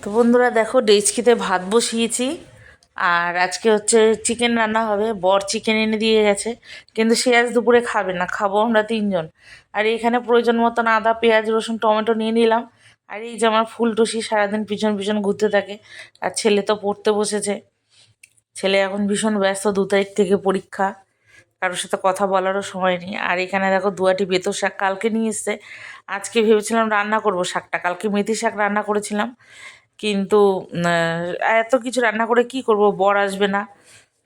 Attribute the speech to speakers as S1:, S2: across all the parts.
S1: তো বন্ধুরা দেখো ডেচকিতে ভাত বসিয়েছি। আর আজকে হচ্ছে চিকেন রান্না হবে। বর চিকেন এনে দিয়ে গেছে, কিন্তু সে আজ দুপুরে খাবে না, খাবো আমরা তিনজন। আর এখানে প্রয়োজন মতন আদা পেঁয়াজ রসুন টমেটো নিয়ে নিলাম। আর এই যে আমার ফুলটুসি সারাদিন পিছন পিছন ঘুরতে থাকে। আর ছেলে তো পড়তে বসেছে। ছেলে এখন ভীষণ ব্যস্ত, 2 তারিখ থেকে পরীক্ষা। কারোর সাথে কথা বলারও সময় নেই। আর এখানে দেখো দুয়াটি বেতো শাক কালকে নিয়ে এসছে। আজকে ভেবেছিলাম রান্না করব শাকটা, কালকে মেথি শাক রান্না করেছিলাম, কিন্তু এত কিছু রান্না করে কি করব, বর আসবে না।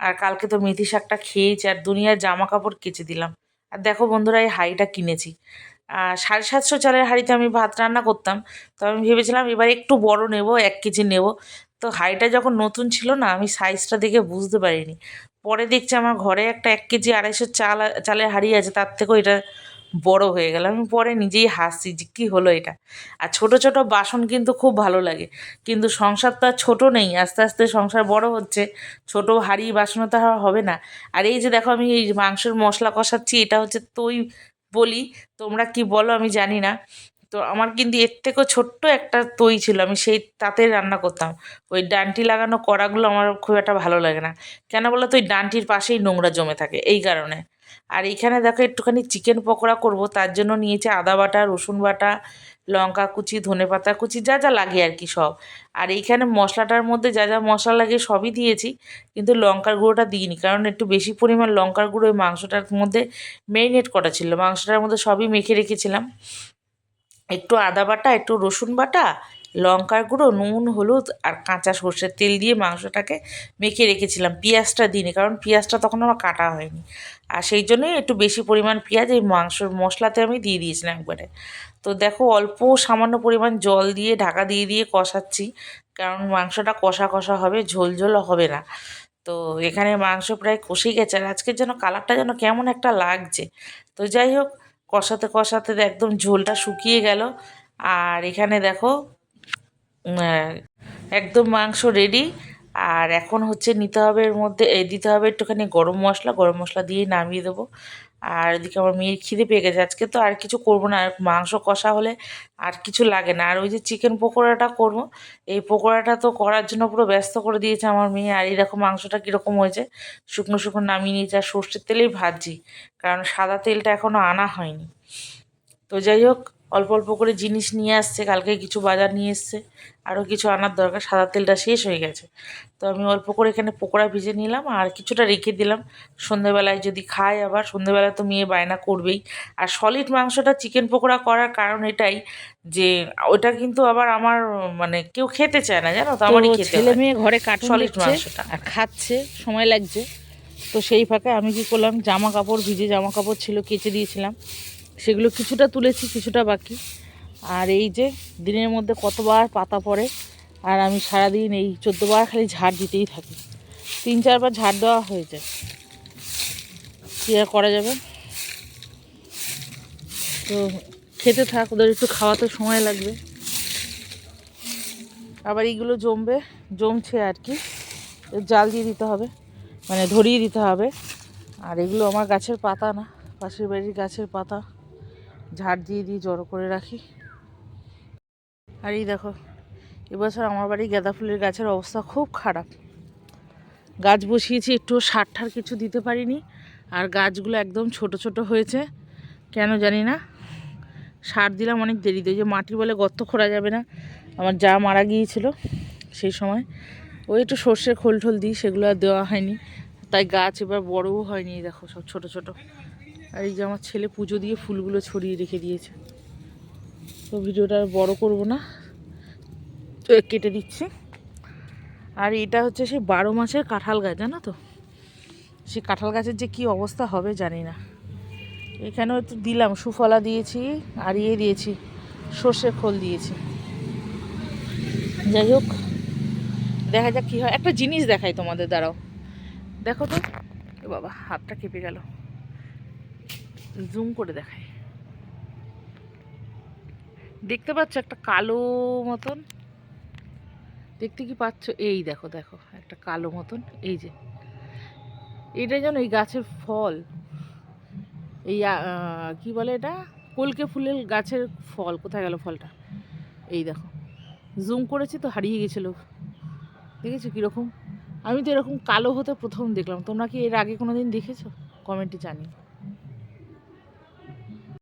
S1: আর কালকে তো মেথি শাকটা খেয়েছি, আর দুনিয়ার জামা কাপড় কেচে দিলাম। আর দেখো বন্ধুরা, এই হাঁড়িটা কিনেছি। 750 চালের হাঁড়িতে আমি ভাত রান্না করতাম। তো আমি ভেবেছিলাম এবার একটু বড় নেব, 1 কেজি নেব। তো হাঁড়িটা যখন নতুন ছিল না, আমি সাইজটা দেখে বুঝতে পারিনি। পরে দেখছি আমার ঘরে একটা 1 কেজি 250 চালের হাঁড়ি আছে, তার থেকেও এটা বড় হয়ে গেল। আমি পরে নিজেই হাসছি যে কী হলো এটা। আর ছোট ছোট বাসন কিন্তু খুব ভালো লাগে, কিন্তু সংসার তো আর ছোটো নেই, আস্তে আস্তে সংসার বড় হচ্ছে। ছোট হাঁড়ি বাসনও তো আর হবে না। আর এই যে দেখো আমি এই মাংসের মশলা কষাচ্ছি, এটা হচ্ছে তৈ বলি, তোমরা কি বলো আমি জানি না। তো আমার কিন্তু এর থেকেও ছোট্ট একটা তৈ ছিল, আমি সেই তাতে রান্না করতাম। ওই ডান্টি লাগানো কড়াগুলো আমার খুব একটা ভালো লাগে না। কেন বলো তো, ওই ডান্টির পাশেই নোংরা জমে থাকে, এই কারণে। আর এইখানে দেখো একটুখানি চিকেন পকোড়া করব, তার জন্য নিয়েছে আদা বাটা রসুন বাটা লঙ্কা কুচি ধনেপাতা কুচি যা যা লাগে আর কি সব। আর এইখানে মশলাটার মধ্যে যা যা মশলা লাগে সবই দিয়েছি, কিন্তু লঙ্কার গুঁড়োটা দিইনি, কারণ একটু বেশি পরিমাণ লঙ্কার গুঁড়ো ওই মাংসটার মধ্যে মেরিনেট করা ছিল, মাংসটার মধ্যে সবই মেখে রেখেছিলাম। একটু আদা বাটা একটু রসুন বাটা লঙ্কার গুঁড়ো নুন হলুদ আর কাঁচা সর্ষের তেল দিয়ে মাংসটাকে মেখে রেখেছিলাম। পেঁয়াজটা দিইনি, কারণ পেঁয়াজটা তখন আমার কাটা হয়নি। আর সেই জন্যই একটু বেশি পরিমাণ পেঁয়াজ এই মাংসর মশলাতে আমি দিয়ে দিয়েছিলাম একবারে। তো দেখো অল্প সামান্য পরিমাণ জল দিয়ে ঢাকা দিয়ে দিয়ে কষাচ্ছি, কারণ মাংসটা কষা কষা হবে, ঝোল ঝোল হবে না। তো এখানে মাংস প্রায় কষেই গেছে, আর আজকের যেন কালারটা যেন কেমন একটা লাগছে। তো যাই হোক, কষাতে কষাতে একদম ঝোলটা শুকিয়ে গেল। আর এখানে দেখো আহ, একদম মাংস রেডি। আর এখন হচ্ছে নিতে হবে এর মধ্যে দিতে হবে একটুখানি গরম মশলা, গরম মশলা দিয়ে নামিয়ে দেবো। আর এদিকে আমার মেয়ের খিদে পেয়ে গেছে, আজকে তো আর কিছু করবো না, আর মাংস কষা হলে আর কিছু লাগে না। আর ওই যে চিকেন পকোড়াটা করবো, এই পকোড়াটা তো করার জন্য পুরো ব্যস্ত করে দিয়েছে আমার মেয়ে। আর এরকম মাংসটা কীরকম হয়েছে, শুকনো শুকনো নামিয়ে নিয়েছে, আর সর্ষের তেলেই ভাজছি, কারণ সাদা তেলটা এখনও আনা হয়নি। তো যাই হোক, অল্প অল্প করে জিনিস নিয়ে আসছে, কালকে কিছু বাজার নিয়ে এসছে, আরও কিছু আনার দরকার, সাদা তেলটা শেষ হয়ে গেছে। তো আমি অল্প করে এখানে পকোড়া ভেজে নিলাম, আর কিছুটা রেখে দিলাম সন্ধেবেলায় যদি খায়। আবার সন্ধেবেলায় তো মেয়ে বায়না করবেই। আর সলিড মাংসটা চিকেন পকোড়া করার কারণ এটাই যে ওটা কিন্তু আবার আমার মানে কেউ খেতে চায় না, জানো তো,
S2: তো
S1: আমারই খেতে
S2: ছেলে
S1: হয়
S2: মেয়ে ঘরে কার্টুন
S1: সলিড
S2: দেখছে
S1: মাংসটা।
S2: আর খাচ্ছে, সময় লাগছে। তো সেই ফাঁকে আমি কি করলাম, জামা কাপড় ভিজে জামা কাপড় ছিল কেচে দিয়েছিলাম, সেগুলো কিছুটা তুলেছি কিছুটা বাকি। আর এই যে দিনের মধ্যে কতবার পাতা পড়ে, আর আমি সারাদিন এই 14বার খালি ঝাড় দিতেই থাকি, 3-4 বার ঝাড় দেওয়া হয়ে যায়, কী আর করা যাবে। তো খেতে থাক, ওদের একটু খাওয়াতে সময় লাগবে। আবার এইগুলো জমছে আর কি, জাল দিয়ে দিতে হবে, মানে ধরিয়ে দিতে হবে। আর এগুলো আমার গাছের পাতা না, পাশের বাড়ির গাছের পাতা, ঝাড় দিয়ে দিয়ে জড়ো করে রাখি। আর এই দেখো, এবছর আমার বাড়ির গাঁদা ফুলের গাছের অবস্থা খুব খারাপ। গাছ বসিয়েছি, একটু সার ঠার কিছু দিতে পারিনি, আর গাছগুলো একদম ছোট ছোট হয়েছে, কেন জানি না। সার দিলাম অনেক দেরিতে, ওই যে মাটি বলে গর্ত খোঁড়া যাবে না, আমার যা মারা গিয়েছিল সেই সময়, ওই একটু সর্ষের খোল ঠোল দিই, সেগুলো আর দেওয়া হয়নি, তাই গাছ এবার বড়ও হয়নি। দেখো সব ছোট ছোট। আর এই যে আমার ছেলে পুজো দিয়ে ফুলগুলো ছড়িয়ে রেখে দিয়েছে। তো ভিডিওটা আর বড় করব না, তো কেটে দিচ্ছি। আর এটা হচ্ছে সেই 12 মাসের কাঁঠাল গাছ, জানো তো, সেই কাঁঠাল গাছের যে কি অবস্থা হবে জানি না। এখানেও তো দিলাম, সুফলা দিয়েছি আর ইয়ে দিয়েছি, সর্ষের খোল দিয়েছি। যাই হোক, দেখা যাক কী হয়। একটা জিনিস দেখাই তোমাদের, দাঁড়াও, দেখো তো। এ বাবা, হাতটা কেঁপে গেল, জুম করে দেখাই। দেখতে পাচ্ছ একটা কালো মতন, দেখতে কি পাচ্ছ? এই দেখো দেখো, একটা কালো মতন, এই যে এটা যেন এই গাছের ফল, এই কি বলে এটা, কলকে ফুলের গাছের ফল। কোথায় গেল ফলটা? এই দেখো, জুম করেছি তো হারিয়ে গেছিলো। দেখেছো কীরকম? আমি তো এরকম কালো হতে প্রথম দেখলাম। তোমরা কি এর আগে কোনো দিন দেখেছো? কমেন্টে জানিও।